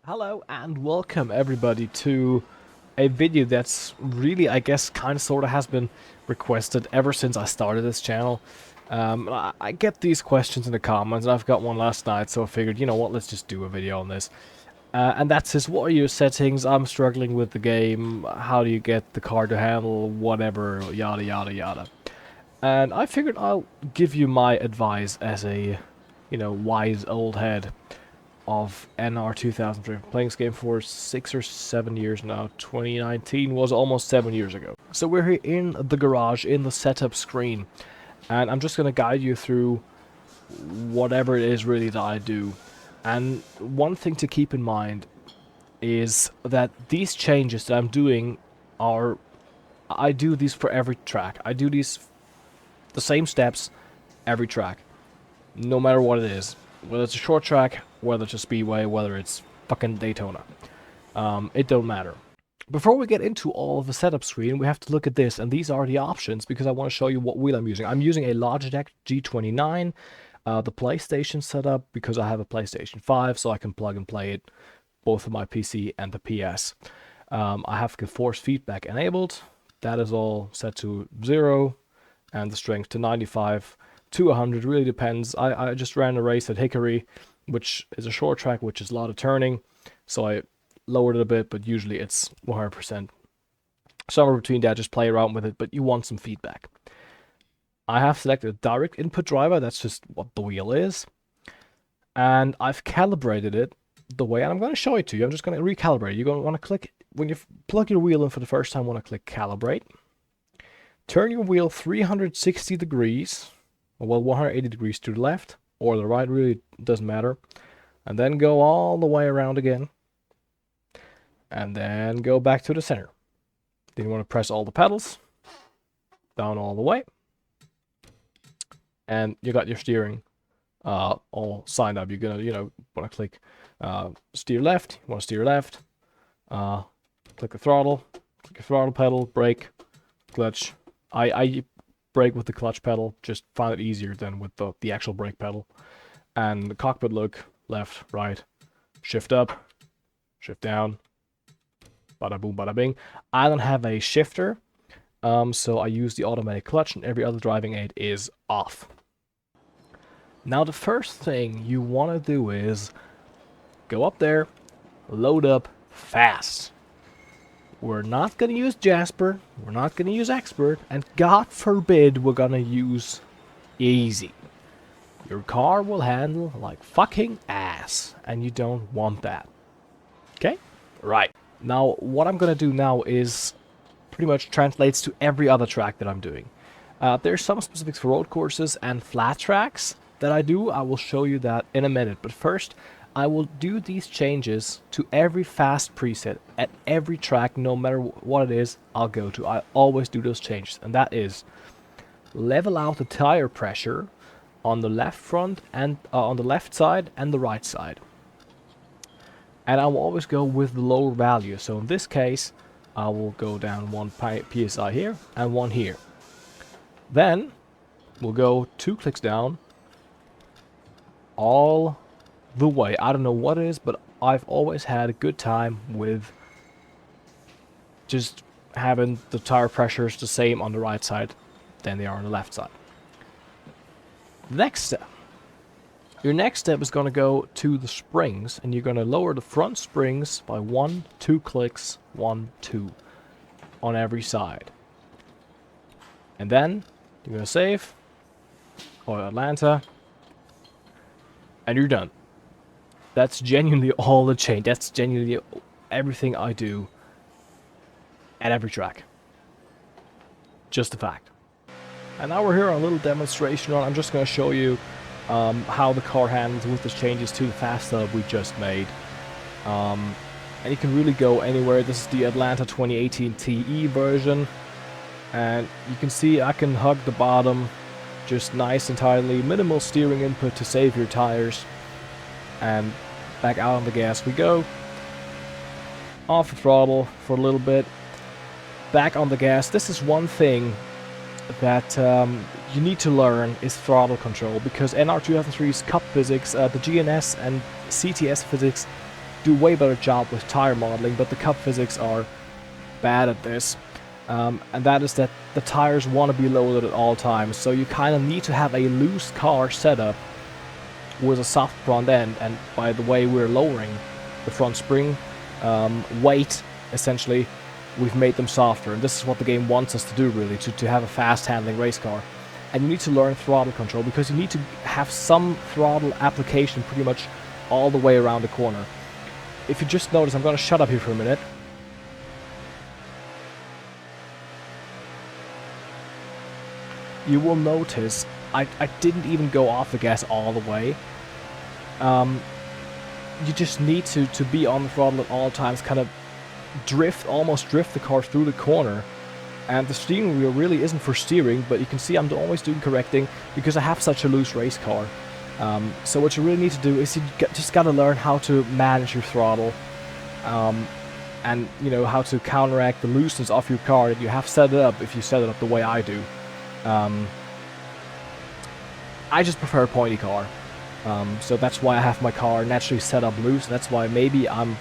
Hello and welcome everybody to a video that's really, I guess, kind of sort of has been requested ever since I started this channel. I get these questions in the comments, and I've got one last night, so I figured, you know what, let's just do a video on this. And that's just, what are your settings? I'm struggling with the game. How do you get the car to handle whatever, yada yada yada. And I figured I'll give you my advice as a, wise old head of NR2003. Playing this game for 6 or 7 years now. 2019 was almost 7 years ago. So we're here in the garage, in the setup screen, and I'm just going to guide you through whatever it is really that I do. And one thing to keep in mind is that these changes that I'm doing are, I do these for every track. I do these, the same steps, every track, no matter what it is. Whether it's a short track, whether it's a speedway, whether it's fucking Daytona. It don't matter. Before we get into all of the setup screen, we have to look at this, and these are the options, because I want to show you what wheel I'm using. I'm using a Logitech G29, the PlayStation setup, because I have a PlayStation 5, so I can plug and play it, both on my PC and the PS. I have the force feedback enabled. That is all set to 0, and the strength to 95. To 100, really depends. I just ran a race at Hickory, which is a short track, which is a lot of turning, so I lowered it a bit, but usually it's 100%. Somewhere between that, just play around with it, but you want some feedback. I have selected a direct input driver, that's just what the wheel is, and I've calibrated it the way, and I'm going to show it to you. I'm just going to recalibrate. You're going to want to click, when you plug your wheel in for the first time, want to click calibrate. Turn your wheel 360 degrees, well, 180 degrees to the left or the right, really doesn't matter, and then go all the way around again, and then go back to the center. Then you want to press all the pedals down all the way, and you got your steering all signed up. You're gonna want to click steer left. You want to steer left, click the throttle, click the throttle pedal, brake, clutch. I brake with the clutch pedal, just find it easier than with the actual brake pedal. And the cockpit look, left, right, shift up, shift down, bada boom, bada bing. I don't have a shifter, so I use the automatic clutch, and every other driving aid is off. Now the first thing you want to do is go up there, load up fast. We're not going to use Jasper, we're not going to use Expert, and God forbid we're going to use Easy. Your car will handle like fucking ass, and you don't want that. Okay? Right. Now, what I'm going to do now is pretty much translates to every other track that I'm doing. There's some specifics for road courses and flat tracks that I do. I will show you that in a minute, but first, I will do these changes to every fast preset at every track, no matter what it is I'll go to. I always do those changes, and that is level out the tire pressure on the left front and on the left side and the right side. And I will always go with the lower value. So in this case, I will go down 1 psi here and 1 here. Then we'll go 2 clicks down all the way. I don't know what it is, but I've always had a good time with just having the tire pressures the same on the right side than they are on the left side. Next step. Your next step is going to go to the springs, and you're going to lower the front springs by 1, 2 clicks, 1, 2 on every side. And then you're going to save, or Atlanta, and you're done. That's genuinely all the change. That's genuinely everything I do at every track. Just a fact. And now we're here on a little demonstration run. I'm just going to show you how the car handles with the changes to the fast setup we just made. And you can really go anywhere. This is the Atlanta 2018 TE version. And you can see I can hug the bottom just nice and tightly. Minimal steering input to save your tires. And back out on the gas we go. Off the throttle for a little bit. Back on the gas. This is one thing that you need to learn is throttle control, because NR2003's cup physics, the GNS and CTS physics do way better job with tire modeling, but the cup physics are bad at this. And that is that the tires want to be loaded at all times, so you kind of need to have a loose car setup with a soft front end. And by the way we're lowering the front spring weight, essentially, we've made them softer, and this is what the game wants us to do, really, to have a fast handling race car. And you need to learn throttle control, because you need to have some throttle application pretty much all the way around the corner. If you just notice, I'm going to shut up here for a minute. You will notice I didn't even go off the gas all the way. You just need to be on the throttle at all times, kind of almost drift the car through the corner. And the steering wheel really isn't for steering, but you can see I'm always doing correcting because I have such a loose race car. So what you really need to do is you just got to learn how to manage your throttle, and you know how to counteract the looseness of your car that you have set it up, if you set it up the way I do. I just prefer a pointy car, so that's why I have my car naturally set up loose. That's why maybe I'm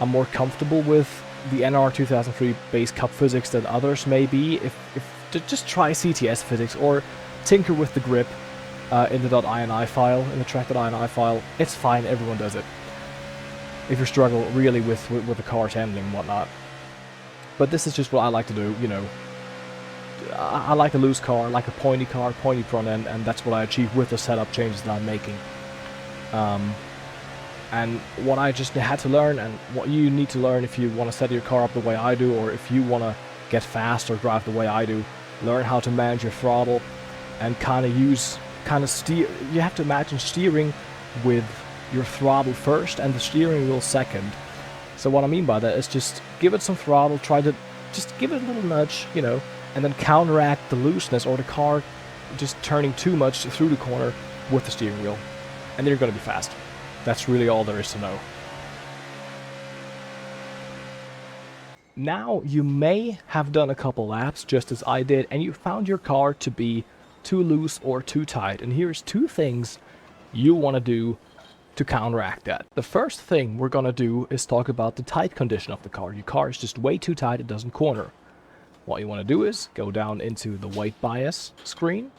more comfortable with the NR2003 base cup physics than others may be. If just try CTS physics or tinker with the grip in the .ini file, in the track.ini file. It's fine, everyone does it. If you struggle really with the car's handling and whatnot. But this is just what I like to do, you know. I like a loose car, I like a pointy car, pointy front end, and that's what I achieve with the setup changes that I'm making. And what I just had to learn, and what you need to learn if you want to set your car up the way I do, or if you want to get fast or drive the way I do, learn how to manage your throttle and kind of steer. You have to imagine steering with your throttle first and the steering wheel second. So what I mean by that is just give it some throttle, try to just give it a little nudge, you know, and then counteract the looseness or the car just turning too much through the corner with the steering wheel. And then you're going to be fast. That's really all there is to know. Now, you may have done a couple laps, just as I did, and you found your car to be too loose or too tight. And here's two things you want to do to counteract that. The first thing we're going to do is talk about the tight condition of the car. Your car is just way too tight, it doesn't corner. What you want to do is go down into the weight bias screen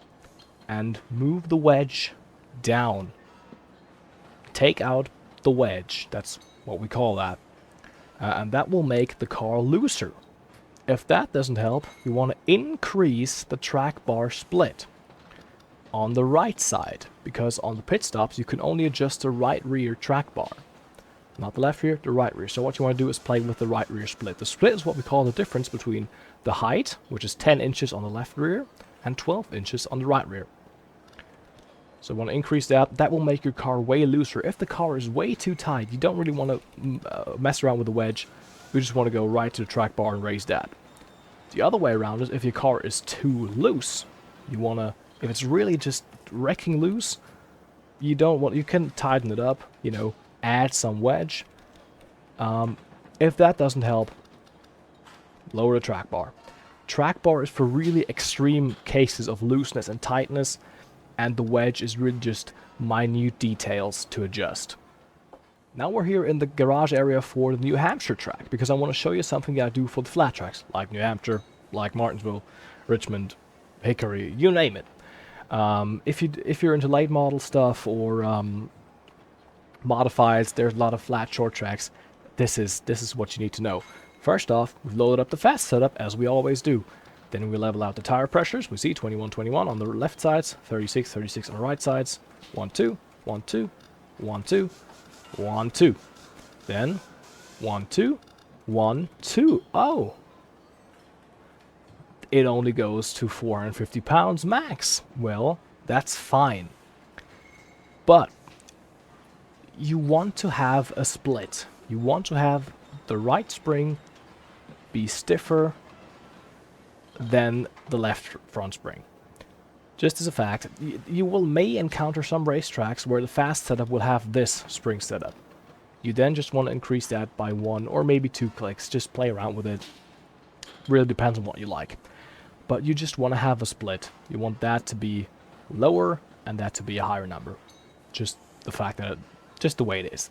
and move the wedge down. Take out the wedge, that's what we call that. And that will make the car looser. If that doesn't help, you want to increase the track bar split on the right side, because on the pit stops you can only adjust the right rear track bar. Not the left rear, the right rear. So what you want to do is play with the right rear split. The split is what we call the difference between the height, which is 10 inches on the left rear, and 12 inches on the right rear. So you want to increase that. That will make your car way looser. If the car is way too tight, you don't really want to mess around with the wedge. You just want to go right to the track bar and raise that. The other way around is if your car is too loose, you want to, if it's really just wrecking loose, you can tighten it up, you know, add some wedge. If that doesn't help, lower the track bar. Track bar is for really extreme cases of looseness and tightness, and the wedge is really just minute details to adjust. Now we're here in the garage area for the New Hampshire track, because I want to show you something that I do for the flat tracks, like New Hampshire, like Martinsville, Richmond, Hickory, you name it. If you're into late model stuff or modifieds, there's a lot of flat short tracks. This is what you need to know. First off, we've loaded up the fast setup as we always do. Then we level out the tire pressures. We see 21, 21 on the left sides, 36, 36 on the right sides. 1, 2, 1, 2, 1, 2, 1, 2. Then 1, 2, 1, 2. Oh! It only goes to 450 pounds max. Well, that's fine. But you want to have a split. You want to have the right spring be stiffer than the left front spring. Just as a fact, you may encounter some racetracks where the fast setup will have this spring setup. You then just want to increase that by 1 or maybe 2 clicks. Just play around with it. Really depends on what you like. But you just want to have a split. You want that to be lower and that to be a higher number. Just the fact that just the way it is.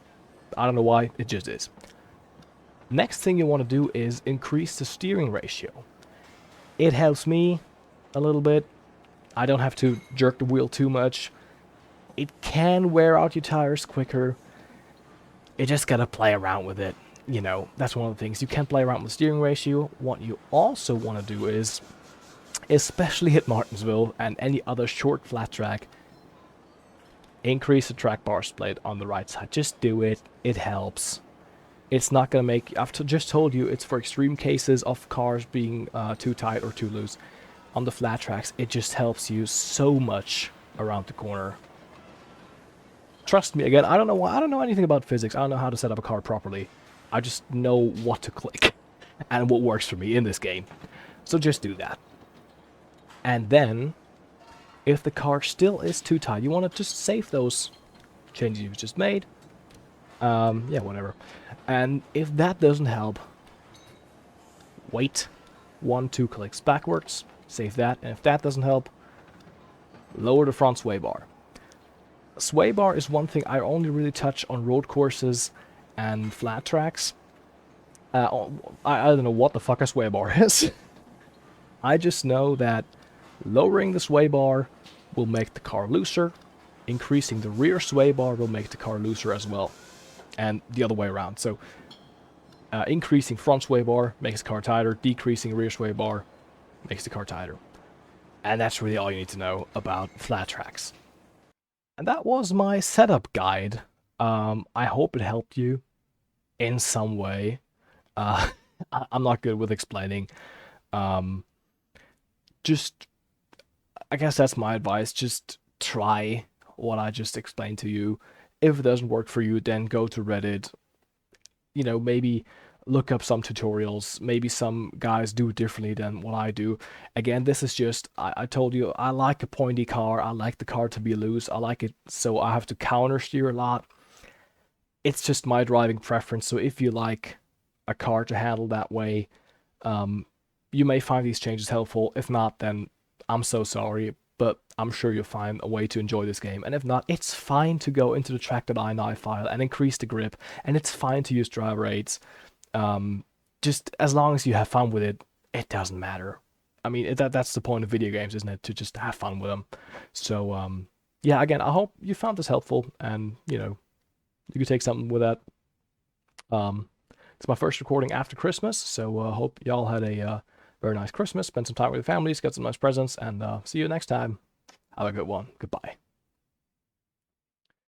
I don't know why, it just is. Next thing you want to do is increase the steering ratio. It helps me a little bit. I don't have to jerk the wheel too much. It can wear out your tires quicker. You just gotta play around with it. You know, that's one of the things. You can play around with the steering ratio. What you also want to do is, especially at Martinsville and any other short flat track, increase the track bar split on the right side. Just do it. It helps. It's not going to make... I've just told you it's for extreme cases of cars being too tight or too loose. On the flat tracks, it just helps you so much around the corner. Trust me, again, I don't know why. I don't know anything about physics. I don't know how to set up a car properly. I just know what to click and what works for me in this game. So just do that. And then, if the car still is too tight, you want to just save those changes you've just made. Yeah, whatever. And if that doesn't help, wait 1-2 clicks backwards, save that, and if that doesn't help, lower the front sway bar. Sway bar is one thing I only really touch on road courses and flat tracks. I don't know what the fuck a sway bar is. I just know that lowering the sway bar will make the car looser, increasing the rear sway bar will make the car looser as well, and the other way around. So increasing front sway bar makes the car tighter, decreasing rear sway bar makes the car tighter. And that's really all you need to know about flat tracks. And that was my setup guide. I hope it helped you in some way. I'm not good with explaining. Just, I guess that's my advice. Just try what I just explained to you. If it doesn't work for you, then go to Reddit. You know, maybe look up some tutorials. Maybe some guys do it differently than what I do. Again, this is just, I told you, I like a pointy car. I like the car to be loose. I like it so I have to counter steer a lot. It's just my driving preference. So if you like a car to handle that way, you may find these changes helpful. If not, then I'm so sorry, but I'm sure you'll find a way to enjoy this game. And if not, it's fine to go into the track.ini file and increase the grip, and it's fine to use driver aids. Just as long as you have fun with it, it doesn't matter. I mean, that's the point of video games, isn't it? To just have fun with them. So, yeah, again, I hope you found this helpful, and, you know, you could take something with that. It's my first recording after Christmas, so hope y'all had a very nice Christmas, spend some time with your families, get some nice presents, and see you next time. Have a good one. Goodbye.